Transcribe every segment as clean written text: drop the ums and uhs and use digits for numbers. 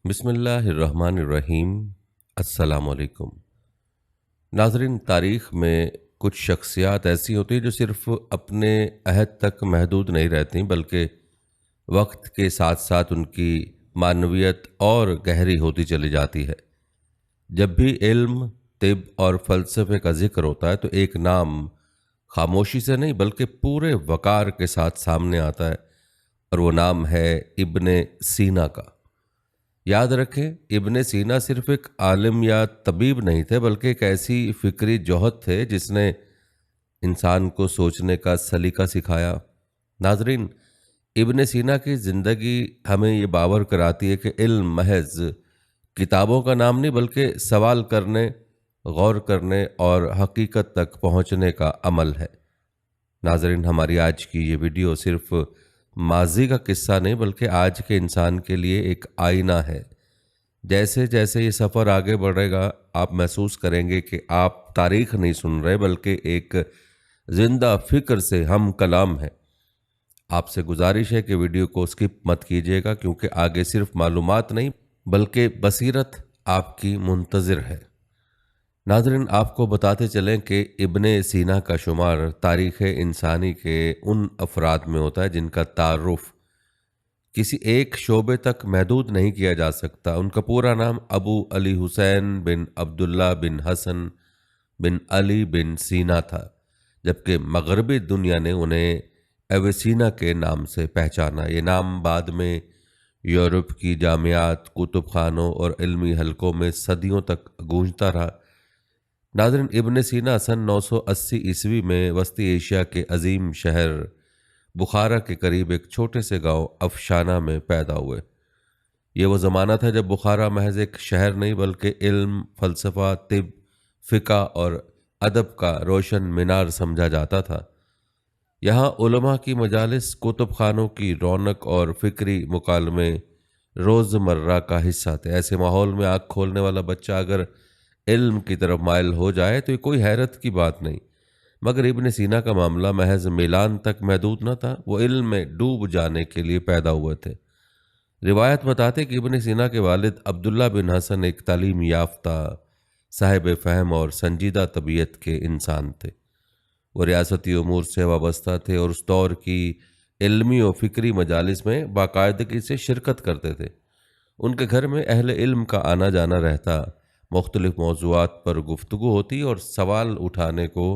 بسم اللہ الرحمن الرحیم۔ السلام علیکم ناظرین، تاریخ میں کچھ شخصیات ایسی ہوتی ہیں جو صرف اپنے عہد تک محدود نہیں رہتی بلکہ وقت کے ساتھ ساتھ ان کی معنویت اور گہری ہوتی چلی جاتی ہے۔ جب بھی علم، طب اور فلسفے کا ذکر ہوتا ہے تو ایک نام خاموشی سے نہیں بلکہ پورے وقار کے ساتھ سامنے آتا ہے، اور وہ نام ہے ابن سینا کا۔ یاد رکھیں، ابن سینا صرف ایک عالم یا طبیب نہیں تھے بلکہ ایک ایسی فکری جوہر تھے جس نے انسان کو سوچنے کا سلیقہ سکھایا۔ ناظرین، ابن سینا کی زندگی ہمیں یہ باور کراتی ہے کہ علم محض کتابوں کا نام نہیں بلکہ سوال کرنے، غور کرنے اور حقیقت تک پہنچنے کا عمل ہے۔ ناظرین، ہماری آج کی یہ ویڈیو صرف ماضی کا قصہ نہیں بلکہ آج کے انسان کے لیے ایک آئینہ ہے۔ جیسے جیسے یہ سفر آگے بڑھے گا، آپ محسوس کریں گے کہ آپ تاریخ نہیں سن رہے بلکہ ایک زندہ فکر سے ہم کلام ہیں۔ آپ سے گزارش ہے کہ ویڈیو کو سکپ مت کیجیے گا، کیونکہ آگے صرف معلومات نہیں بلکہ بصیرت آپ کی منتظر ہے۔ ناظرین، آپ کو بتاتے چلیں کہ ابن سینا کا شمار تاریخ انسانی کے ان افراد میں ہوتا ہے جن کا تعارف کسی ایک شعبے تک محدود نہیں کیا جا سکتا۔ ان کا پورا نام ابو علی حسین بن عبداللہ بن حسن بن علی بن سینا تھا، جبکہ مغربی دنیا نے انہیں ایویسینا کے نام سے پہچانا۔ یہ نام بعد میں یورپ کی جامعات، کتب خانوں اور علمی حلقوں میں صدیوں تک گونجتا رہا۔ ناظرین، ابن سینا سن 980 میں وسطی ایشیا کے عظیم شہر بخارا کے قریب ایک چھوٹے سے گاؤں افشانہ میں پیدا ہوئے۔ یہ وہ زمانہ تھا جب بخارا محض ایک شہر نہیں بلکہ علم، فلسفہ، طب، فقہ اور ادب کا روشن مینار سمجھا جاتا تھا۔ یہاں علماء کی مجالس، کتب خانوں کی رونق اور فکری مکالمے روز مرہ کا حصہ تھے۔ ایسے ماحول میں آنکھ کھولنے والا بچہ اگر علم کی طرف مائل ہو جائے تو یہ کوئی حیرت کی بات نہیں، مگر ابن سینا کا معاملہ محض میلان تک محدود نہ تھا، وہ علم میں ڈوب جانے کے لیے پیدا ہوئے تھے۔ روایت بتاتے کہ ابن سینا کے والد عبداللہ بن حسن ایک تعلیم یافتہ، صاحب فہم اور سنجیدہ طبیعت کے انسان تھے۔ وہ ریاستی امور سے وابستہ تھے اور اس دور کی علمی و فکری مجالس میں باقاعدگی سے شرکت کرتے تھے۔ ان کے گھر میں اہل علم کا آنا جانا رہتا، مختلف موضوعات پر گفتگو ہوتی اور سوال اٹھانے کو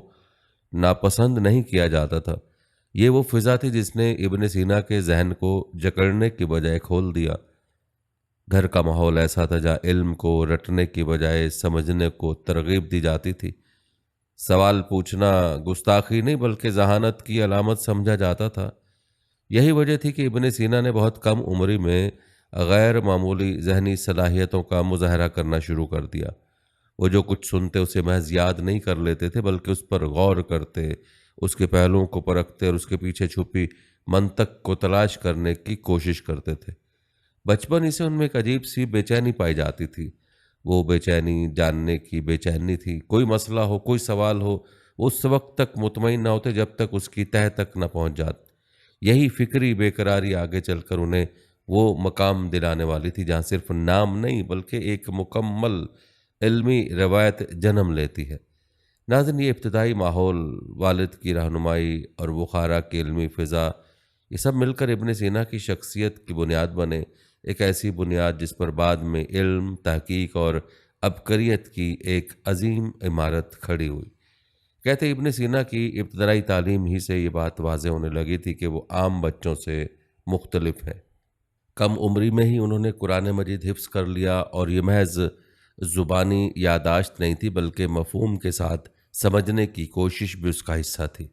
ناپسند نہیں کیا جاتا تھا۔ یہ وہ فضا تھی جس نے ابن سینا کے ذہن کو جکڑنے کی بجائے کھول دیا۔ گھر کا ماحول ایسا تھا جہاں علم کو رٹنے کی بجائے سمجھنے کو ترغیب دی جاتی تھی۔ سوال پوچھنا گستاخی نہیں بلکہ ذہانت کی علامت سمجھا جاتا تھا۔ یہی وجہ تھی کہ ابن سینا نے بہت کم عمری میں غیر معمولی ذہنی صلاحیتوں کا مظاہرہ کرنا شروع کر دیا۔ وہ جو کچھ سنتے اسے محض یاد نہیں کر لیتے تھے بلکہ اس پر غور کرتے، اس کے پہلوؤں کو پرکھتے اور اس کے پیچھے چھپی منطق کو تلاش کرنے کی کوشش کرتے تھے۔ بچپن ہی سے ان میں ایک عجیب سی بے چینی پائی جاتی تھی۔ وہ بے چینی جاننے کی بے چینی تھی۔ کوئی مسئلہ ہو، کوئی سوال ہو، وہ اس وقت تک مطمئن نہ ہوتے جب تک اس کی تہہ تک نہ پہنچ جاتے۔ یہی فکری بے قراری آگے چل کر انہیں وہ مقام دلانے والی تھی جہاں صرف نام نہیں بلکہ ایک مکمل علمی روایت جنم لیتی ہے۔ ناظرین، یہ ابتدائی ماحول، والد کی رہنمائی اور بخارا کی علمی فضا، یہ سب مل کر ابن سینا کی شخصیت کی بنیاد بنے، ایک ایسی بنیاد جس پر بعد میں علم، تحقیق اور عبقریت کی ایک عظیم عمارت کھڑی ہوئی۔ کہتے ابن سینا کی ابتدائی تعلیم ہی سے یہ بات واضح ہونے لگی تھی کہ وہ عام بچوں سے مختلف ہے۔ کم عمری میں ہی انہوں نے قرآن مجید حفظ کر لیا، اور یہ محض زبانی یادداشت نہیں تھی بلکہ مفہوم کے ساتھ سمجھنے کی کوشش بھی اس کا حصہ تھی۔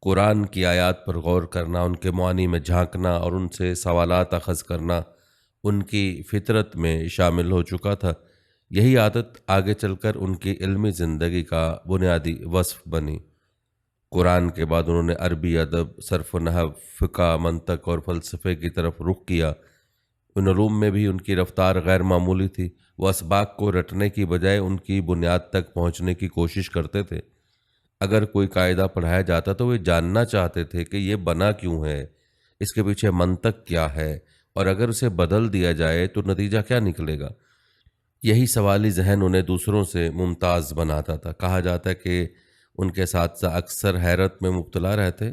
قرآن کی آیات پر غور کرنا، ان کے معانی میں جھانکنا اور ان سے سوالات اخذ کرنا ان کی فطرت میں شامل ہو چکا تھا۔ یہی عادت آگے چل کر ان کی علمی زندگی کا بنیادی وصف بنی۔ قرآن کے بعد انہوں نے عربی ادب، صرف و نحو، فقہ، منطق اور فلسفے کی طرف رخ کیا۔ ان علوم میں بھی ان کی رفتار غیر معمولی تھی۔ وہ اسباق کو رٹنے کی بجائے ان کی بنیاد تک پہنچنے کی کوشش کرتے تھے۔ اگر کوئی قاعدہ پڑھایا جاتا تو وہ جاننا چاہتے تھے کہ یہ بنا کیوں ہے، اس کے پیچھے منطق کیا ہے، اور اگر اسے بدل دیا جائے تو نتیجہ کیا نکلے گا؟ یہی سوالی ذہن انہیں دوسروں سے ممتاز بناتا تھا۔ کہا جاتا ہے کہ ان کے اساتذہ اکثر حیرت میں مبتلا رہتے۔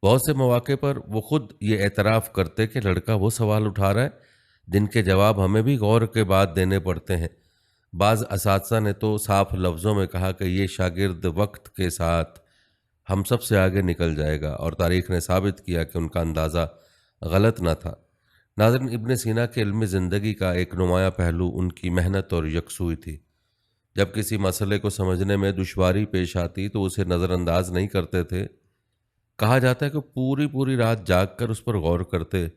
بہت سے مواقع پر وہ خود یہ اعتراف کرتے کہ لڑکا وہ سوال اٹھا رہا ہے جن کے جواب ہمیں بھی غور کے بعد دینے پڑتے ہیں۔ بعض اساتذہ نے تو صاف لفظوں میں کہا کہ یہ شاگرد وقت کے ساتھ ہم سب سے آگے نکل جائے گا، اور تاریخ نے ثابت کیا کہ ان کا اندازہ غلط نہ تھا۔ ناظرین، ابن سینا کے علمی زندگی کا ایک نمایاں پہلو ان کی محنت اور یکسوئی تھی۔ جب کسی مسئلے کو سمجھنے میں دشواری پیش آتی تو اسے نظر انداز نہیں کرتے تھے۔ کہا جاتا ہے کہ پوری رات جاگ کر اس پر غور کرتے،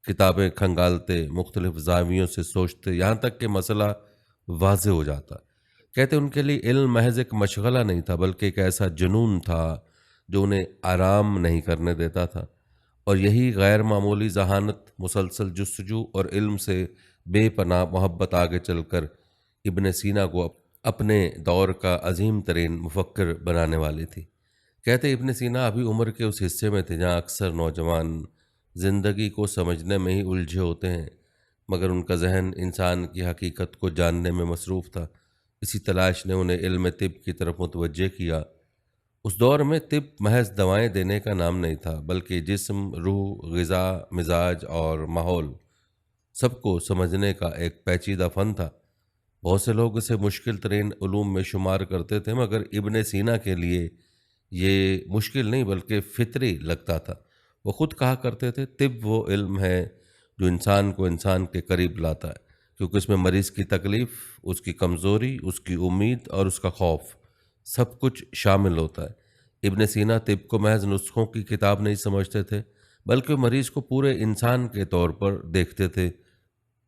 کتابیں کھنگالتے، مختلف زاویوں سے سوچتے، یہاں تک کہ مسئلہ واضح ہو جاتا۔ کہتے ان کے لیے علم محض ایک مشغلہ نہیں تھا، بلکہ ایک ایسا جنون تھا جو انہیں آرام نہیں کرنے دیتا تھا، اور یہی غیر معمولی ذہانت، مسلسل جستجو اور علم سے بے پناہ محبت آگے چل کر ابن سینا کو اپنے دور کا عظیم ترین مفکر بنانے والی تھی۔ کہتے ابن سینا ابھی عمر کے اس حصے میں تھے جہاں اکثر نوجوان زندگی کو سمجھنے میں ہی الجھے ہوتے ہیں، مگر ان کا ذہن انسان کی حقیقت کو جاننے میں مصروف تھا۔ اسی تلاش نے انہیں علم طب کی طرف متوجہ کیا۔ اس دور میں طب محض دوائیں دینے کا نام نہیں تھا، بلکہ جسم، روح، غذا، مزاج اور ماحول سب کو سمجھنے کا ایک پیچیدہ فن تھا۔ بہت سے لوگ اسے مشکل ترین علوم میں شمار کرتے تھے، مگر ابن سینا کے لیے یہ مشکل نہیں بلکہ فطری لگتا تھا۔ وہ خود کہا کرتے تھے، طب وہ علم ہے جو انسان کو انسان کے قریب لاتا ہے، کیونکہ اس میں مریض کی تکلیف، اس کی کمزوری، اس کی امید اور اس کا خوف سب کچھ شامل ہوتا ہے۔ ابن سینا طب کو محض نسخوں کی کتاب نہیں سمجھتے تھے، بلکہ مریض کو پورے انسان کے طور پر دیکھتے تھے۔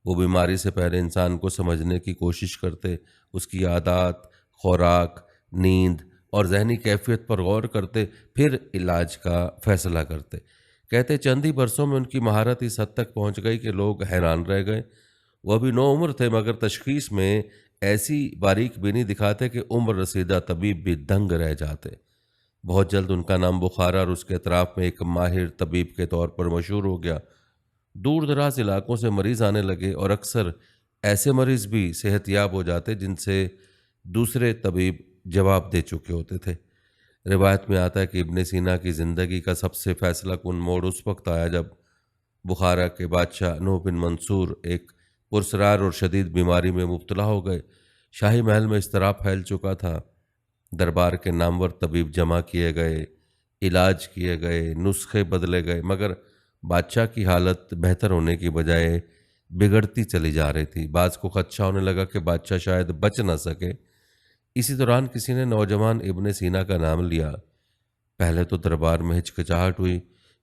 وہ بیماری سے پہلے انسان کو سمجھنے کی کوشش کرتے، اس کی عادات، خوراک، نیند اور ذہنی کیفیت پر غور کرتے، پھر علاج کا فیصلہ کرتے۔ کہتے چند ہی برسوں میں ان کی مہارت اس حد تک پہنچ گئی کہ لوگ حیران رہ گئے۔ وہ ابھی نو عمر تھے، مگر تشخیص میں ایسی باریک بینی دکھاتے کہ عمر رسیدہ طبیب بھی دنگ رہ جاتے۔ بہت جلد ان کا نام بخارا اور اس کے اطراف میں ایک ماہر طبیب کے طور پر مشہور ہو گیا۔ دور دراز علاقوں سے مریض آنے لگے، اور اکثر ایسے مریض بھی صحت یاب ہو جاتے جن سے دوسرے طبیب جواب دے چکے ہوتے تھے۔ روایت میں آتا ہے کہ ابن سینا کی زندگی کا سب سے فیصلہ کن موڑ اس وقت آیا جب بخارا کے بادشاہ نوح بن منصور ایک پرسرار اور شدید بیماری میں مبتلا ہو گئے۔ شاہی محل میں اضطراب پھیل چکا تھا، دربار کے نامور طبیب جمع کیے گئے، علاج کیے گئے، نسخے بدلے گئے، مگر بادشاہ کی حالت بہتر ہونے کی بجائے بگڑتی چلی جا رہی تھی۔ بعض کو خدشہ ہونے لگا کہ بادشاہ شاید بچ نہ سکے۔ اسی دوران کسی نے نوجوان ابن سینا کا نام لیا۔ پہلے تو دربار میں ہچکچاہٹ ہوئی،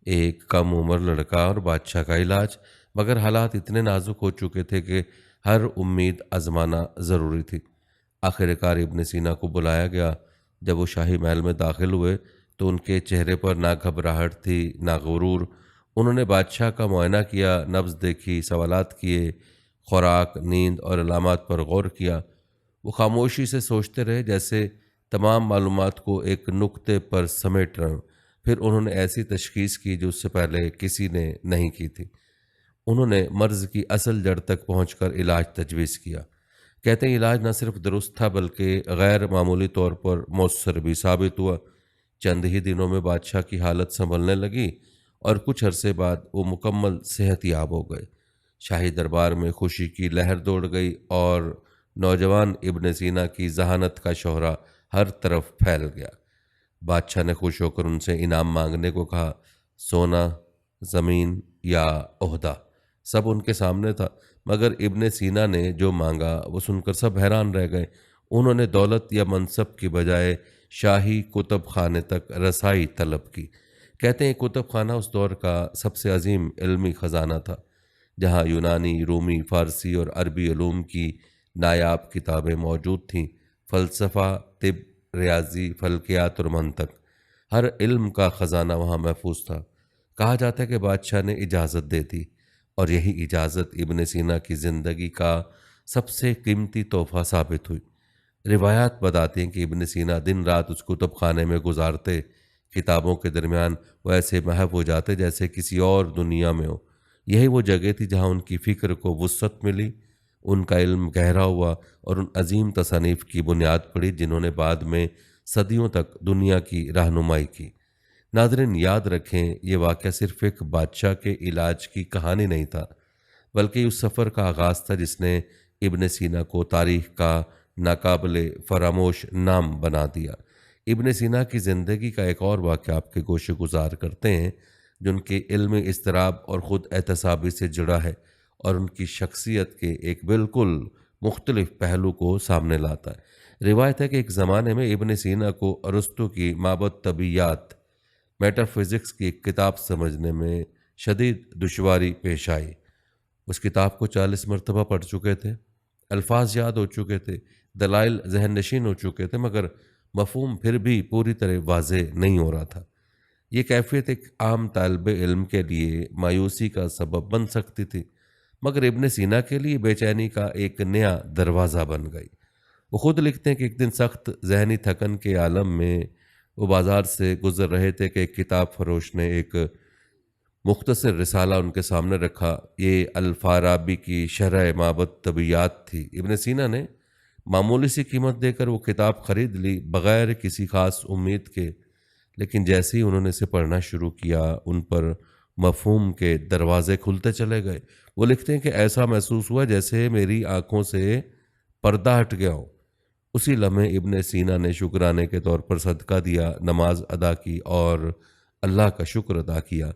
ایک کم عمر لڑکا اور بادشاہ کا علاج، مگر حالات اتنے نازک ہو چکے تھے کہ ہر امید آزمانا ضروری تھی۔ آخر کار ابن سینا کو بلایا گیا۔ جب وہ شاہی محل میں داخل ہوئے تو ان کے چہرے پر نہ گھبراہٹ تھی نہ غرور۔ انہوں نے بادشاہ کا معائنہ کیا، نبض دیکھی، سوالات کیے، خوراک، نیند اور علامات پر غور کیا۔ وہ خاموشی سے سوچتے رہے، جیسے تمام معلومات کو ایک نقطے پر سمیٹ رہے ہوں۔ پھر انہوں نے ایسی تشخیص کی جو اس سے پہلے کسی نے نہیں کی تھی۔ انہوں نے مرض کی اصل جڑ تک پہنچ کر علاج تجویز کیا۔ کہتے ہیں علاج نہ صرف درست تھا بلکہ غیر معمولی طور پر مؤثر بھی ثابت ہوا۔ چند ہی دنوں میں بادشاہ کی حالت سنبھلنے لگی اور کچھ عرصے بعد وہ مکمل صحت یاب ہو گئے۔ شاہی دربار میں خوشی کی لہر دوڑ گئی اور نوجوان ابن سینا کی ذہانت کا شہرہ ہر طرف پھیل گیا۔ بادشاہ نے خوش ہو کر ان سے انعام مانگنے کو کہا۔ سونا، زمین یا عہدہ سب ان کے سامنے تھا، مگر ابن سینا نے جو مانگا وہ سن کر سب حیران رہ گئے۔ انہوں نے دولت یا منصب کی بجائے شاہی کتب خانے تک رسائی طلب کی۔ کہتے ہیں کتب خانہ اس دور کا سب سے عظیم علمی خزانہ تھا، جہاں یونانی، رومی، فارسی اور عربی علوم کی نایاب کتابیں موجود تھیں۔ فلسفہ، طب، ریاضی، فلکیات اور منطق، ہر علم کا خزانہ وہاں محفوظ تھا۔ کہا جاتا ہے کہ بادشاہ نے اجازت دے دی، اور یہی اجازت ابن سینا کی زندگی کا سب سے قیمتی تحفہ ثابت ہوئی۔ روایات بتاتی ہیں کہ ابن سینا دن رات اس کتب خانے میں گزارتے، کتابوں کے درمیان وہ ایسے محو ہو جاتے جیسے کسی اور دنیا میں ہو۔ یہی وہ جگہ تھی جہاں ان کی فکر کو وسعت ملی، ان کا علم گہرا ہوا اور ان عظیم تصانیف کی بنیاد پڑی جنہوں نے بعد میں صدیوں تک دنیا کی رہنمائی کی۔ ناظرین یاد رکھیں، یہ واقعہ صرف ایک بادشاہ کے علاج کی کہانی نہیں تھا، بلکہ اس سفر کا آغاز تھا جس نے ابن سینا کو تاریخ کا ناقابل فراموش نام بنا دیا۔ ابن سینا کی زندگی کا ایک اور واقعہ آپ کے گوشے گزار کرتے ہیں جو ان کے علمی اضطراب اور خود احتسابی سے جڑا ہے اور ان کی شخصیت کے ایک بالکل مختلف پہلو کو سامنے لاتا ہے۔ روایت ہے کہ ایک زمانے میں ابن سینا کو ارسطو کی مابعد طبیعیات میٹا فزکس کی ایک کتاب سمجھنے میں شدید دشواری پیش آئی۔ اس کتاب کو 40 مرتبہ پڑھ چکے تھے، الفاظ یاد ہو چکے تھے، دلائل ذہن نشین ہو چکے تھے، مگر مفہوم پھر بھی پوری طرح واضح نہیں ہو رہا تھا۔ یہ کیفیت ایک عام طالب علم کے لیے مایوسی کا سبب بن سکتی تھی، مگر ابن سینا کے لیے بے چینی کا ایک نیا دروازہ بن گئی۔ وہ خود لکھتے ہیں کہ ایک دن سخت ذہنی تھکن کے عالم میں وہ بازار سے گزر رہے تھے کہ ایک کتاب فروش نے ایک مختصر رسالہ ان کے سامنے رکھا۔ یہ الفارابی کی شرح مابعد طبیعیات تھی۔ ابن سینا نے معمولی سی قیمت دے کر وہ کتاب خرید لی بغیر کسی خاص امید کے، لیکن جیسے ہی انہوں نے اسے پڑھنا شروع کیا ان پر مفہوم کے دروازے کھلتے چلے گئے۔ وہ لکھتے ہیں کہ ایسا محسوس ہوا جیسے میری آنکھوں سے پردہ ہٹ گیا ہو۔ اسی لمحے ابن سینا نے شکرانے کے طور پر صدقہ دیا، نماز ادا کی اور اللہ کا شکر ادا کیا۔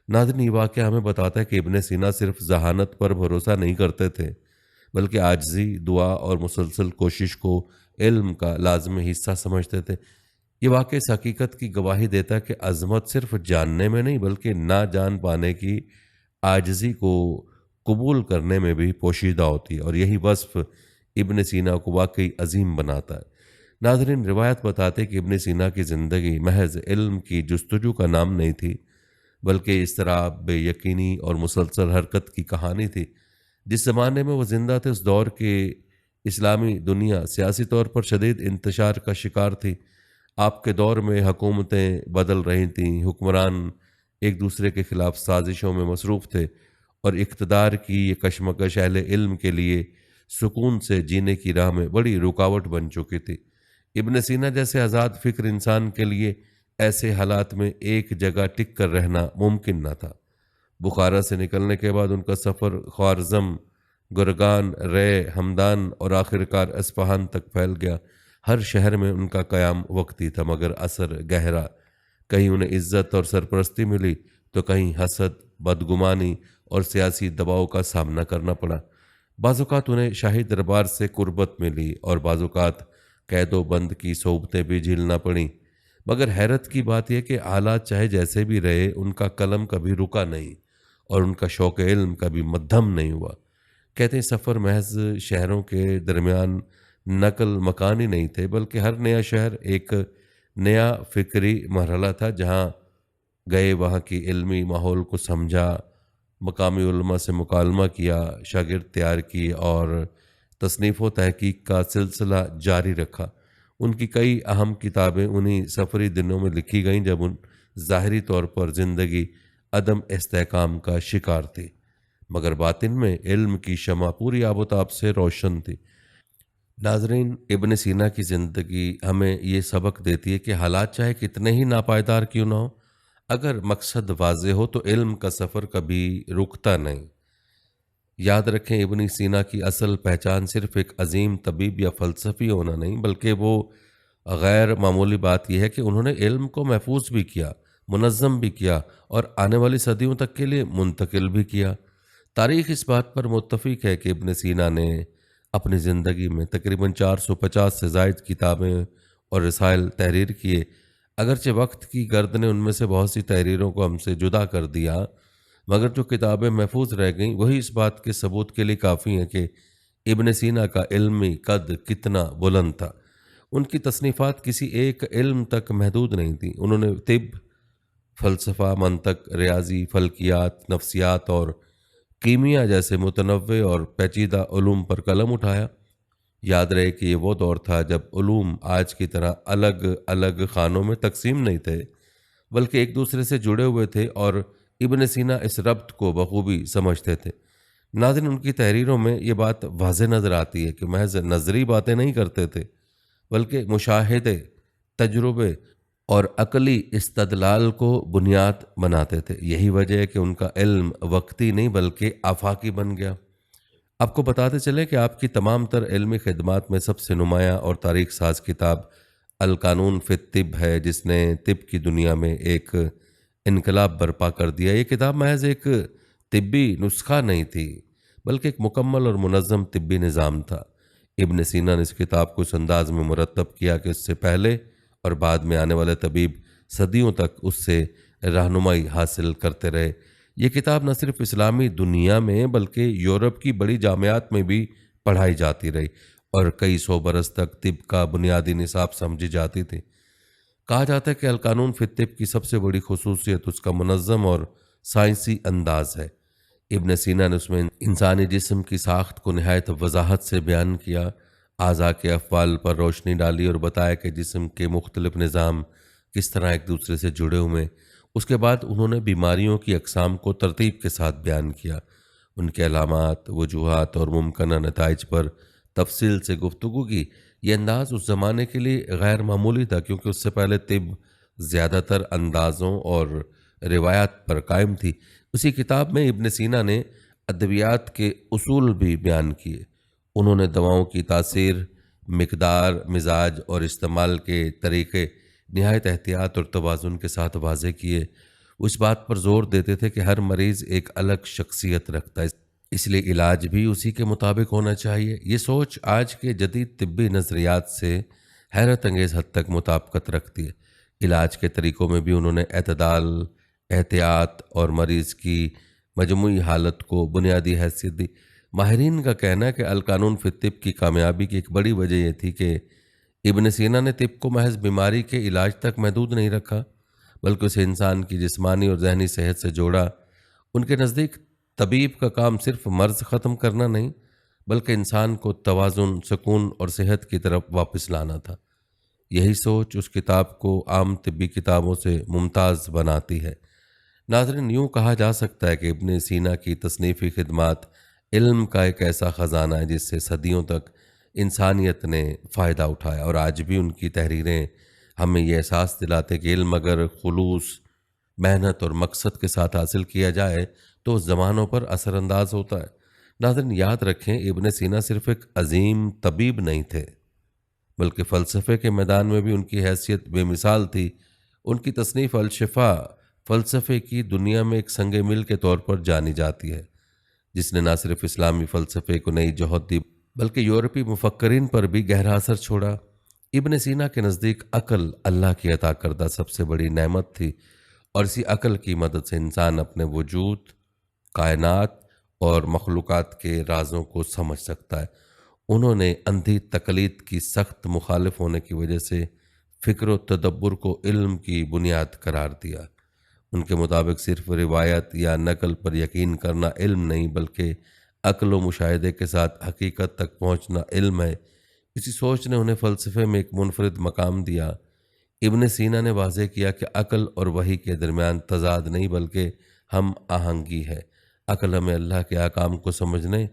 ناظرین یہ واقعہ ہمیں بتاتا ہے کہ ابن سینا صرف ذہانت پر بھروسہ نہیں کرتے تھے، بلکہ عاجزی، دعا اور مسلسل کوشش کو علم کا لازمی حصہ سمجھتے تھے۔ یہ واقعہ اس حقیقت کی گواہی دیتا ہے کہ عظمت صرف جاننے میں نہیں بلکہ نہ جان پانے کی عاجزی کو قبول کرنے میں بھی پوشیدہ ہوتی ہے، اور یہی وصف ابن سینا کو واقعی عظیم بناتا ہے۔ ناظرین روایت بتاتے کہ ابن سینا کی زندگی محض علم کی جستجو کا نام نہیں تھی، بلکہ اضطراب، بے یقینی اور مسلسل حرکت کی کہانی تھی۔ جس زمانے میں وہ زندہ تھے اس دور کے اسلامی دنیا سیاسی طور پر شدید انتشار کا شکار تھی۔ آپ کے دور میں حکومتیں بدل رہی تھیں، حکمران ایک دوسرے کے خلاف سازشوں میں مصروف تھے، اور اقتدار کی یہ کشمکش اہل علم کے لیے سکون سے جینے کی راہ میں بڑی رکاوٹ بن چکی تھی۔ ابن سینا جیسے آزاد فکر انسان کے لیے ایسے حالات میں ایک جگہ ٹک کر رہنا ممکن نہ تھا۔ بخارا سے نکلنے کے بعد ان کا سفر خوارزم، گرگان، رے، ہمدان اور آخرکار اصفہان تک پھیل گیا۔ ہر شہر میں ان کا قیام وقتی تھا مگر اثر گہرا۔ کہیں انہیں عزت اور سرپرستی ملی تو کہیں حسد، بدگمانی اور سیاسی دباؤ کا سامنا کرنا پڑا۔ بعض اوقات انہیں شاہی دربار سے قربت ملی اور بعض اوقات قید و بند کی صعوبتیں بھی جھیلنا پڑیں، مگر حیرت کی بات یہ کہ حالات چاہے جیسے بھی رہے ان کا قلم کبھی رکا نہیں اور ان کا شوق علم کبھی مدھم نہیں ہوا۔ کہتے ہیں سفر محض شہروں کے درمیان نقل مکانی نہیں تھے، بلکہ ہر نیا شہر ایک نیا فکری مرحلہ تھا۔ جہاں گئے وہاں کی علمی ماحول کو سمجھا، مقامی علماء سے مکالمہ کیا، شاگرد تیار کیے اور تصنیف و تحقیق کا سلسلہ جاری رکھا۔ ان کی کئی اہم کتابیں انہی سفری دنوں میں لکھی گئیں جب ان ظاہری طور پر زندگی عدم استحکام کا شکار تھی، مگر باطن میں علم کی شمع پوری آب و تاب سے روشن تھی۔ ناظرین ابن سینا کی زندگی ہمیں یہ سبق دیتی ہے کہ حالات چاہے کتنے ہی ناپائیدار کیوں نہ ہو، اگر مقصد واضح ہو تو علم کا سفر کبھی رکتا نہیں۔ یاد رکھیں ابن سینا کی اصل پہچان صرف ایک عظیم طبیب یا فلسفی ہونا نہیں، بلکہ وہ غیر معمولی بات یہ ہے کہ انہوں نے علم کو محفوظ بھی کیا، منظم بھی کیا اور آنے والی صدیوں تک کے لیے منتقل بھی کیا۔ تاریخ اس بات پر متفق ہے کہ ابن سینا نے اپنی زندگی میں تقریباً 450 سے زائد کتابیں اور رسائل تحریر کیے۔ اگرچہ وقت کی گرد نے ان میں سے بہت سی تحریروں کو ہم سے جدا کر دیا، مگر جو کتابیں محفوظ رہ گئیں وہی اس بات کے ثبوت کے لیے کافی ہیں کہ ابن سینا کا علمی قد کتنا بلند تھا۔ ان کی تصنیفات کسی ایک علم تک محدود نہیں تھیں۔ انہوں نے طب، فلسفہ، منطق، ریاضی، فلکیات، نفسیات اور کیمیا جیسے متنوع اور پیچیدہ علوم پر قلم اٹھایا۔ یاد رہے کہ یہ وہ دور تھا جب علوم آج کی طرح الگ الگ خانوں میں تقسیم نہیں تھے، بلکہ ایک دوسرے سے جڑے ہوئے تھے اور ابن سینا اس ربط کو بخوبی سمجھتے تھے۔ ناظرین، ان کی تحریروں میں یہ بات واضح نظر آتی ہے کہ محض نظری باتیں نہیں کرتے تھے، بلکہ مشاہدے، تجربے اور عقلی استدلال کو بنیاد بناتے تھے۔ یہی وجہ ہے کہ ان کا علم وقتی نہیں بلکہ آفاقی بن گیا۔ آپ کو بتاتے چلیں کہ آپ کی تمام تر علمی خدمات میں سب سے نمایاں اور تاریخ ساز کتاب القانون فی الطب ہے، جس نے طب کی دنیا میں ایک انقلاب برپا کر دیا۔ یہ کتاب محض ایک طبی نسخہ نہیں تھی، بلکہ ایک مکمل اور منظم طبی نظام تھا۔ ابن سینا نے اس کتاب کو اس انداز میں مرتب کیا کہ اس سے پہلے اور بعد میں آنے والے طبیب صدیوں تک اس سے رہنمائی حاصل کرتے رہے۔ یہ کتاب نہ صرف اسلامی دنیا میں بلکہ یورپ کی بڑی جامعات میں بھی پڑھائی جاتی رہی اور کئی سو برس تک طب کا بنیادی نصاب سمجھی جاتی تھی۔ کہا جاتا ہے کہ القانون فی الطب کی سب سے بڑی خصوصیت اس کا منظم اور سائنسی انداز ہے۔ ابن سینا نے اس میں انسانی جسم کی ساخت کو نہایت وضاحت سے بیان کیا، اعضاء کے افعال پر روشنی ڈالی اور بتایا کہ جسم کے مختلف نظام کس طرح ایک دوسرے سے جڑے ہوئے ہیں۔ اس کے بعد انہوں نے بیماریوں کی اقسام کو ترتیب کے ساتھ بیان کیا، ان کے علامات، وجوہات اور ممکنہ نتائج پر تفصیل سے گفتگو کی۔ یہ انداز اس زمانے کے لیے غیر معمولی تھا، کیونکہ اس سے پہلے طب زیادہ تر اندازوں اور روایات پر قائم تھی۔ اسی کتاب میں ابن سینا نے ادویات کے اصول بھی بیان کیے۔ انہوں نے دواؤں کی تاثیر، مقدار، مزاج اور استعمال کے طریقے نہایت احتیاط اور توازن کے ساتھ واضح کیے۔ وہ اس بات پر زور دیتے تھے کہ ہر مریض ایک الگ شخصیت رکھتا ہے، اس لیے علاج بھی اسی کے مطابق ہونا چاہیے۔ یہ سوچ آج کے جدید طبی نظریات سے حیرت انگیز حد تک مطابقت رکھتی ہے۔ علاج کے طریقوں میں بھی انہوں نے اعتدال، احتیاط اور مریض کی مجموعی حالت کو بنیادی حیثیت دی۔ ماہرین کا کہنا ہے کہ القانون فی الطب کی کامیابی کی ایک بڑی وجہ یہ تھی کہ ابن سینا نے طب کو محض بیماری کے علاج تک محدود نہیں رکھا، بلکہ اسے انسان کی جسمانی اور ذہنی صحت سے جوڑا۔ ان کے نزدیک طبیب کا کام صرف مرض ختم کرنا نہیں، بلکہ انسان کو توازن، سکون اور صحت کی طرف واپس لانا تھا۔ یہی سوچ اس کتاب کو عام طبی کتابوں سے ممتاز بناتی ہے۔ ناظرین، یوں کہا جا سکتا ہے کہ ابن سینا کی تصنیفی خدمات علم کا ایک ایسا خزانہ ہے جس سے صدیوں تک انسانیت نے فائدہ اٹھایا، اور آج بھی ان کی تحریریں ہمیں یہ احساس دلاتے کہ علم اگر خلوص، محنت اور مقصد کے ساتھ حاصل کیا جائے تو اس زمانوں پر اثر انداز ہوتا ہے۔ ناظرین، یاد رکھیں، ابن سینا صرف ایک عظیم طبیب نہیں تھے، بلکہ فلسفے کے میدان میں بھی ان کی حیثیت بے مثال تھی۔ ان کی تصنیف الشفا فلسفے کی دنیا میں ایک سنگ میل کے طور پر جانی جاتی ہے، جس نے نہ صرف اسلامی فلسفے کو نئی جوہر دی بلکہ یورپی مفکرین پر بھی گہرا اثر چھوڑا۔ ابن سینا کے نزدیک عقل اللہ کی عطا کردہ سب سے بڑی نعمت تھی، اور اسی عقل کی مدد سے انسان اپنے وجود، کائنات اور مخلوقات کے رازوں کو سمجھ سکتا ہے۔ انہوں نے اندھی تقلید کی سخت مخالف ہونے کی وجہ سے فکر و تدبر کو علم کی بنیاد قرار دیا۔ ان کے مطابق صرف روایت یا نقل پر یقین کرنا علم نہیں، بلکہ عقل و مشاہدے کے ساتھ حقیقت تک پہنچنا علم ہے۔ اسی سوچ نے انہیں فلسفے میں ایک منفرد مقام دیا۔ ابن سینا نے واضح کیا کہ عقل اور وحی کے درمیان تضاد نہیں بلکہ ہم آہنگی ہے۔ عقل ہمیں اللہ کے احکام کو سمجھنے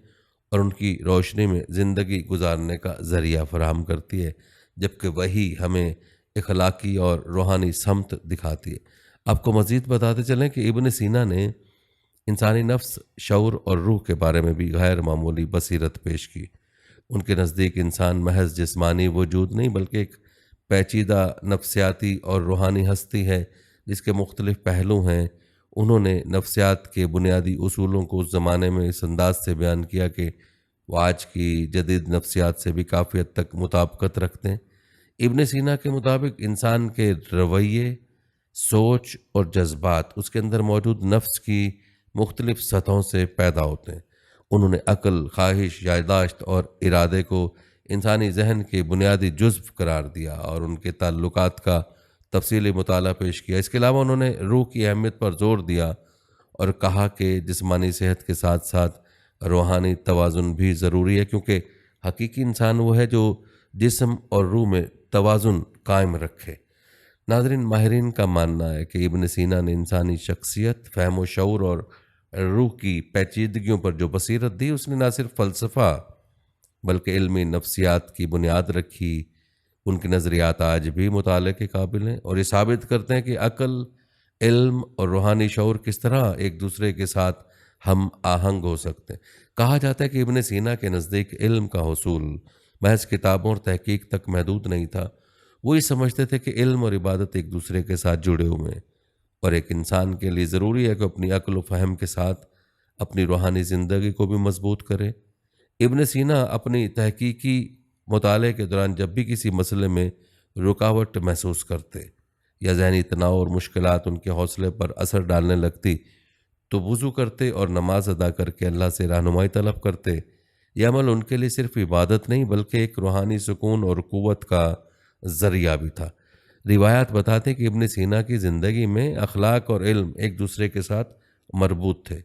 اور ان کی روشنی میں زندگی گزارنے کا ذریعہ فراہم کرتی ہے، جبکہ وحی ہمیں اخلاقی اور روحانی سمت دکھاتی ہے۔ آپ کو مزید بتاتے چلیں کہ ابن سینا نے انسانی نفس، شعور اور روح کے بارے میں بھی غیر معمولی بصیرت پیش کی۔ ان کے نزدیک انسان محض جسمانی وجود نہیں بلکہ ایک پیچیدہ نفسیاتی اور روحانی ہستی ہے جس کے مختلف پہلو ہیں۔ انہوں نے نفسیات کے بنیادی اصولوں کو اس زمانے میں اس انداز سے بیان کیا کہ وہ آج کی جدید نفسیات سے بھی کافی حد تک مطابقت رکھتے ہیں۔ ابن سینا کے مطابق انسان کے رویے، سوچ اور جذبات اس کے اندر موجود نفس کی مختلف سطحوں سے پیدا ہوتے ہیں۔ انہوں نے عقل، خواہش، یادداشت اور ارادے کو انسانی ذہن کے بنیادی جزو قرار دیا اور ان کے تعلقات کا تفصیلی مطالعہ پیش کیا۔ اس کے علاوہ انہوں نے روح کی اہمیت پر زور دیا اور کہا کہ جسمانی صحت کے ساتھ ساتھ روحانی توازن بھی ضروری ہے، کیونکہ حقیقی انسان وہ ہے جو جسم اور روح میں توازن قائم رکھے۔ ناظرین، ماہرین کا ماننا ہے کہ ابن سینا نے انسانی شخصیت، فہم و شعور اور روح کی پیچیدگیوں پر جو بصیرت دی، اس نے نہ صرف فلسفہ بلکہ علمی نفسیات کی بنیاد رکھی۔ ان کے نظریات آج بھی مطالعے کے قابل ہیں اور یہ ثابت کرتے ہیں کہ عقل، علم اور روحانی شعور کس طرح ایک دوسرے کے ساتھ ہم آہنگ ہو سکتے ہیں۔ کہا جاتا ہے کہ ابن سینا کے نزدیک علم کا حصول محض کتابوں اور تحقیق تک محدود نہیں تھا۔ وہ یہ سمجھتے تھے کہ علم اور عبادت ایک دوسرے کے ساتھ جڑے ہوئے ہیں، اور ایک انسان کے لیے ضروری ہے کہ اپنی عقل و فہم کے ساتھ اپنی روحانی زندگی کو بھی مضبوط کرے۔ ابن سینا اپنی تحقیقی مطالعے کے دوران جب بھی کسی مسئلے میں رکاوٹ محسوس کرتے یا ذہنی تناؤ اور مشکلات ان کے حوصلے پر اثر ڈالنے لگتی، تو وضو کرتے اور نماز ادا کر کے اللہ سے رہنمائی طلب کرتے۔ یہ عمل ان کے لیے صرف عبادت نہیں بلکہ ایک روحانی سکون اور قوت کا ذریعہ بھی تھا۔ روایات بتاتے کہ ابن سینا کی زندگی میں اخلاق اور علم ایک دوسرے کے ساتھ مربوط تھے۔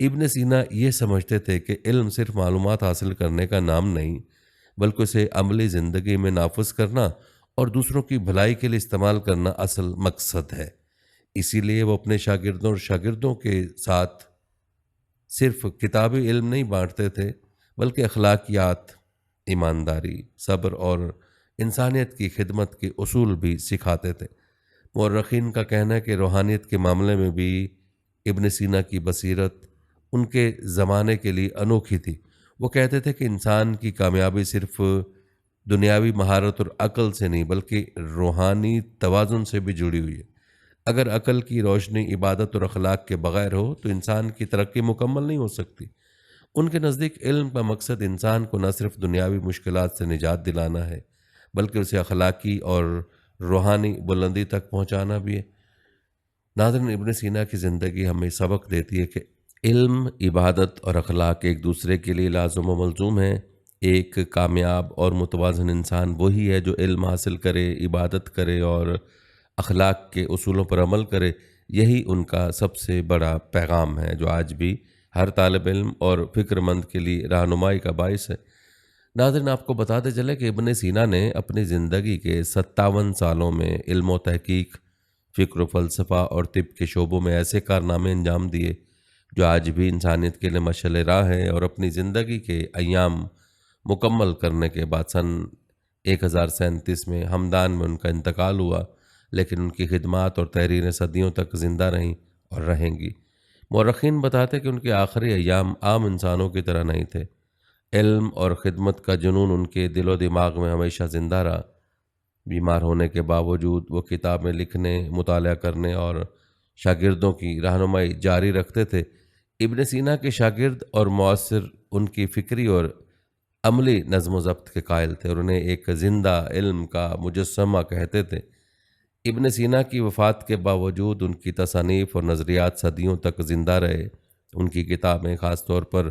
ابن سینا یہ سمجھتے تھے کہ علم صرف معلومات حاصل کرنے کا نام نہیں، بلکہ اسے عملی زندگی میں نافذ کرنا اور دوسروں کی بھلائی کے لیے استعمال کرنا اصل مقصد ہے۔ اسی لیے وہ اپنے شاگردوں کے ساتھ صرف کتابی علم نہیں بانٹتے تھے بلکہ اخلاقیات، ایمانداری، صبر اور انسانیت کی خدمت کے اصول بھی سکھاتے تھے۔ مورخین کا کہنا ہے کہ روحانیت کے معاملے میں بھی ابن سینا کی بصیرت ان کے زمانے کے لیے انوکھی تھی۔ وہ کہتے تھے کہ انسان کی کامیابی صرف دنیاوی مہارت اور عقل سے نہیں بلکہ روحانی توازن سے بھی جڑی ہوئی ہے۔ اگر عقل کی روشنی عبادت اور اخلاق کے بغیر ہو تو انسان کی ترقی مکمل نہیں ہو سکتی۔ ان کے نزدیک علم کا مقصد انسان کو نہ صرف دنیاوی مشکلات سے نجات دلانا ہے بلکہ اسے اخلاقی اور روحانی بلندی تک پہنچانا بھی ہے۔ ناظرین، ابن سینا کی زندگی ہمیں سبق دیتی ہے کہ علم، عبادت اور اخلاق ایک دوسرے کے لیے لازم و ملزوم ہیں۔ ایک کامیاب اور متوازن انسان وہی ہے جو علم حاصل کرے، عبادت کرے اور اخلاق کے اصولوں پر عمل کرے۔ یہی ان کا سب سے بڑا پیغام ہے جو آج بھی ہر طالب علم اور فکر مند کے لیے رہنمائی کا باعث ہے۔ ناظرین، آپ کو بتاتے چلے کہ ابن سینا نے اپنی زندگی کے 57 سالوں میں علم و تحقیق، فکر و فلسفہ اور طب کے شعبوں میں ایسے کارنامے انجام دیے جو آج بھی انسانیت کے لیے مشعل راہ ہے، اور اپنی زندگی کے ایام مکمل کرنے کے بعد سن 1037 میں ہمدان میں ان کا انتقال ہوا، لیکن ان کی خدمات اور تحریریں صدیوں تک زندہ رہیں اور رہیں گی۔ مورخین بتاتے کہ ان کے آخری ایام عام انسانوں کی طرح نہیں تھے۔ علم اور خدمت کا جنون ان کے دل و دماغ میں ہمیشہ زندہ رہا۔ بیمار ہونے کے باوجود وہ کتابیں لکھنے، مطالعہ کرنے اور شاگردوں کی رہنمائی جاری رکھتے تھے۔ ابن سینا کے شاگرد اور معاصر ان کی فکری اور عملی نظم و ضبط کے قائل تھے اور انہیں ایک زندہ علم کا مجسمہ کہتے تھے۔ ابن سینا کی وفات کے باوجود ان کی تصانیف اور نظریات صدیوں تک زندہ رہے۔ ان کی کتابیں، خاص طور پر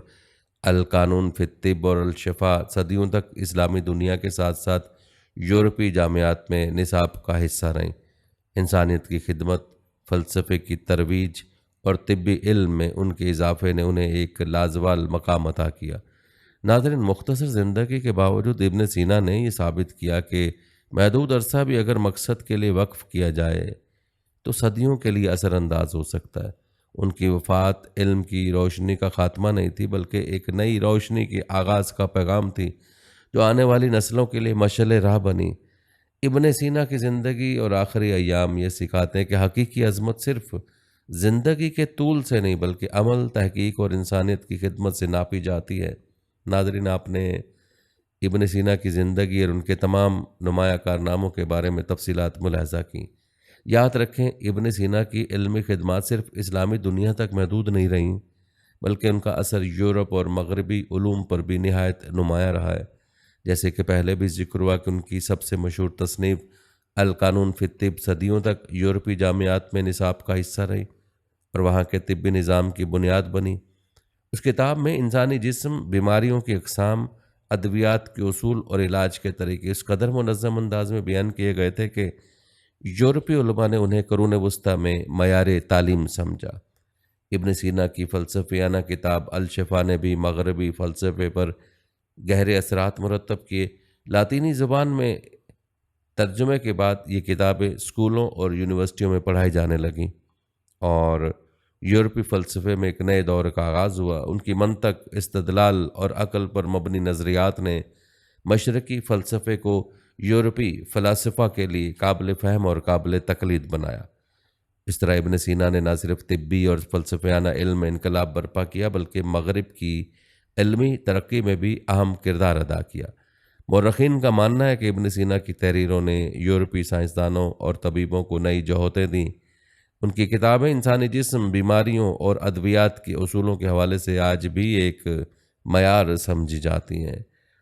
القانون فی الطب اور الشفاء، صدیوں تک اسلامی دنیا کے ساتھ ساتھ یورپی جامعات میں نصاب کا حصہ رہیں۔ انسانیت کی خدمت، فلسفے کی ترویج اور طبی علم میں ان کے اضافے نے انہیں ایک لازوال مقام عطا کیا۔ ناظرین، مختصر زندگی کے باوجود ابن سینا نے یہ ثابت کیا کہ محدود عرصہ بھی اگر مقصد کے لیے وقف کیا جائے تو صدیوں کے لیے اثر انداز ہو سکتا ہے۔ ان کی وفات علم کی روشنی کا خاتمہ نہیں تھی بلکہ ایک نئی روشنی کے آغاز کا پیغام تھی جو آنے والی نسلوں کے لیے مشعل راہ بنی۔ ابن سینا کی زندگی اور آخری ایام یہ سکھاتے ہیں کہ حقیقی عظمت صرف زندگی کے طول سے نہیں بلکہ عمل، تحقیق اور انسانیت کی خدمت سے ناپی جاتی ہے۔ ناظرین، آپ نے ابن سینا کی زندگی اور ان کے تمام نمایاں کارناموں کے بارے میں تفصیلات ملاحظہ کیں۔ یاد رکھیں، ابن سینا کی علمی خدمات صرف اسلامی دنیا تک محدود نہیں رہیں بلکہ ان کا اثر یورپ اور مغربی علوم پر بھی نہایت نمایاں رہا ہے۔ جیسے کہ پہلے بھی ذکر ہوا کہ ان کی سب سے مشہور تصنیف القانون فی الطب صدیوں تک یورپی جامعات میں نصاب کا حصہ رہی اور وہاں کے طبی نظام کی بنیاد بنی۔ اس کتاب میں انسانی جسم، بیماریوں کی اقسام، ادویات کے اصول اور علاج کے طریقے اس قدر منظم انداز میں بیان کیے گئے تھے کہ یورپی علماء نے انہیں قرون وسطیٰ میں معیار تعلیم سمجھا۔ ابن سینا کی فلسفیانہ کتاب الشفاء نے بھی مغربی فلسفے پر گہرے اثرات مرتب کیے۔ لاطینی زبان میں ترجمے کے بعد یہ کتابیں اسکولوں اور یونیورسٹیوں میں پڑھائی جانے لگیں اور یورپی فلسفے میں ایک نئے دور کا آغاز ہوا۔ ان کی منطق، استدلال اور عقل پر مبنی نظریات نے مشرقی فلسفے کو یورپی فلاسفہ کے لیے قابل فہم اور قابل تقلید بنایا۔ اس طرح ابن سینا نے نہ صرف طبی اور فلسفیانہ علم میں انقلاب برپا کیا بلکہ مغرب کی علمی ترقی میں بھی اہم کردار ادا کیا۔ مورخین کا ماننا ہے کہ ابن سینا کی تحریروں نے یورپی سائنسدانوں اور طبیبوں کو نئی جوہتیں دیں۔ ان کی کتابیں انسانی جسم، بیماریوں اور ادویات کے اصولوں کے حوالے سے آج بھی ایک معیار سمجھی جاتی ہیں۔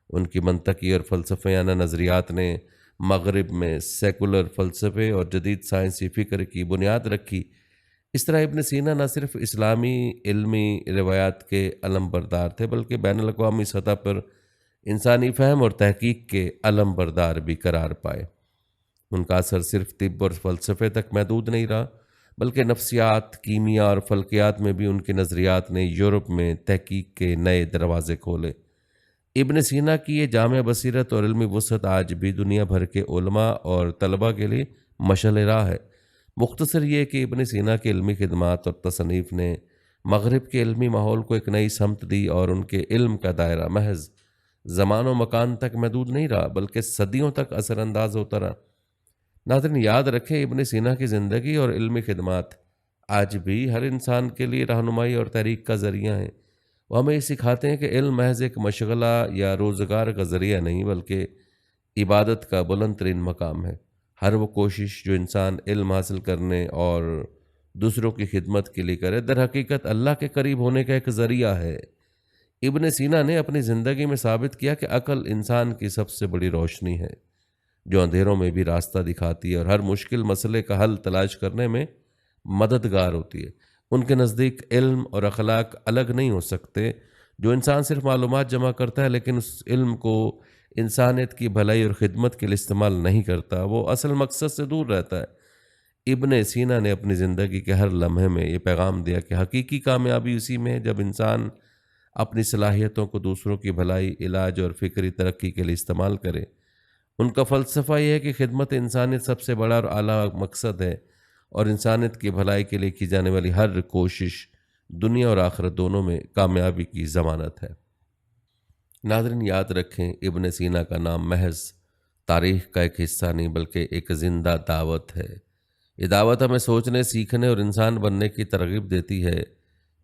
ان کی منطقی اور فلسفیانہ نظریات نے مغرب میں سیکولر فلسفے اور جدید سائنسی فکر کی بنیاد رکھی۔ اس طرح ابن سینا نہ صرف اسلامی علمی روایات کے علم بردار تھے بلکہ بین الاقوامی سطح پر انسانی فہم اور تحقیق کے علم بردار بھی قرار پائے۔ ان کا اثر صرف طب اور فلسفے تک محدود نہیں رہا بلکہ نفسیات، کیمیا اور فلکیات میں بھی ان کے نظریات نے یورپ میں تحقیق کے نئے دروازے کھولے۔ ابن سینا کی یہ جامع بصیرت اور علمی وسعت آج بھی دنیا بھر کے علماء اور طلباء کے لیے مشعل راہ ہے۔ مختصر یہ کہ ابن سینا کی علمی خدمات اور تصنیف نے مغرب کے علمی ماحول کو ایک نئی سمت دی اور ان کے علم کا دائرہ محض زمان و مکان تک محدود نہیں رہا بلکہ صدیوں تک اثر انداز ہوتا رہا۔ ناظرین، یاد رکھیں ابن سینا کی زندگی اور علمی خدمات آج بھی ہر انسان کے لیے رہنمائی اور تحریک کا ذریعہ ہیں۔ وہ ہمیں یہ سکھاتے ہیں کہ علم محض ایک مشغلہ یا روزگار کا ذریعہ نہیں بلکہ عبادت کا بلند ترین مقام ہے۔ ہر وہ کوشش جو انسان علم حاصل کرنے اور دوسروں کی خدمت کے لیے کرے در حقیقت اللہ کے قریب ہونے کا ایک ذریعہ ہے۔ ابن سینا نے اپنی زندگی میں ثابت کیا کہ عقل انسان کی سب سے بڑی روشنی ہے جو اندھیروں میں بھی راستہ دکھاتی ہے اور ہر مشکل مسئلے کا حل تلاش کرنے میں مددگار ہوتی ہے۔ ان کے نزدیک علم اور اخلاق الگ نہیں ہو سکتے۔ جو انسان صرف معلومات جمع کرتا ہے لیکن اس علم کو انسانیت کی بھلائی اور خدمت کے لیے استعمال نہیں کرتا، وہ اصل مقصد سے دور رہتا ہے۔ ابن سینا نے اپنی زندگی کے ہر لمحے میں یہ پیغام دیا کہ حقیقی کامیابی اسی میں ہے جب انسان اپنی صلاحیتوں کو دوسروں کی بھلائی، علاج اور فکری ترقی کے لیے استعمال کرے۔ ان کا فلسفہ یہ ہے کہ خدمت انسانیت سب سے بڑا اور اعلیٰ مقصد ہے اور انسانیت کی بھلائی کے لیے کی جانے والی ہر کوشش دنیا اور آخرت دونوں میں کامیابی کی ضمانت ہے۔ ناظرین، یاد رکھیں ابن سینا کا نام محض تاریخ کا ایک حصہ نہیں بلکہ ایک زندہ دعوت ہے۔ یہ دعوت ہمیں سوچنے، سیکھنے اور انسان بننے کی ترغیب دیتی ہے۔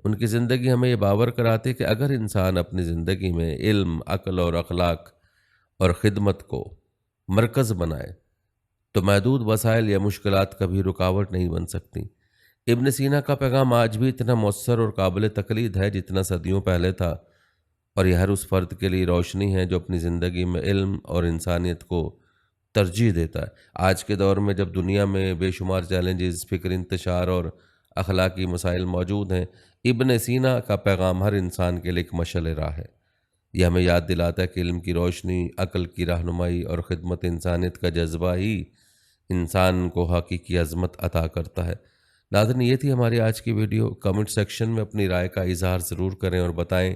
ان کی زندگی ہمیں یہ باور کراتی ہے کہ اگر انسان اپنی زندگی میں علم، عقل اور اخلاق اور خدمت کو مرکز بنائے تو محدود وسائل یا مشکلات کبھی رکاوٹ نہیں بن سکتی۔ ابن سینا کا پیغام آج بھی اتنا مؤثر اور قابل تقلید ہے جتنا صدیوں پہلے تھا، اور یہ ہر اس فرد کے لیے روشنی ہے جو اپنی زندگی میں علم اور انسانیت کو ترجیح دیتا ہے۔ آج کے دور میں جب دنیا میں بے شمار چیلنجز، فکر انتشار اور اخلاقی مسائل موجود ہیں، ابن سینا کا پیغام ہر انسان کے لیے ایک مشعل راہ ہے۔ یہ ہمیں یاد دلاتا ہے کہ علم کی روشنی، عقل کی رہنمائی اور خدمت انسانیت کا جذبہ ہی انسان کو حقیقی عظمت عطا کرتا ہے۔ ناظرین، یہ تھی ہماری آج کی ویڈیو۔ کمنٹ سیکشن میں اپنی رائے کا اظہار ضرور کریں اور بتائیں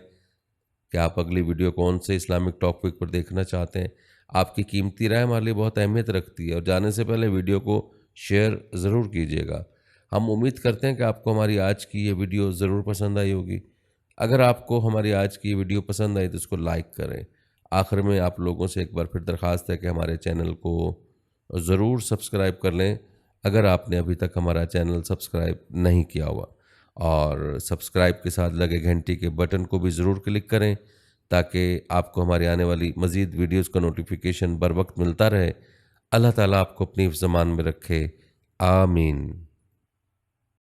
کہ آپ اگلی ویڈیو کون سے اسلامک ٹاپک پر دیکھنا چاہتے ہیں۔ آپ کی قیمتی رائے ہمارے لیے بہت اہمیت رکھتی ہے، اور جانے سے پہلے ویڈیو کو شیئر ضرور کیجیے گا۔ ہم امید کرتے ہیں کہ آپ کو ہماری آج کی یہ ویڈیو ضرور پسند آئی ہوگی۔ اگر آپ کو ہماری آج کی یہ ویڈیو پسند آئی تو اس کو لائک کریں۔ آخر میں آپ لوگوں سے ایک بار پھر درخواست ہے کہ ہمارے چینل کو ضرور سبسکرائب کر لیں اگر آپ نے ابھی تک ہمارا چینل سبسکرائب نہیں کیا ہوا، اور سبسکرائب کے ساتھ لگے گھنٹی کے بٹن کو بھی ضرور کلک کریں تاکہ آپ کو ہماری آنے والی مزید ویڈیوز کا نوٹیفیکیشن بر وقت ملتا رہے۔ اللہ تعالیٰ آپ کو اپنی حفظ امان میں رکھے، آمین۔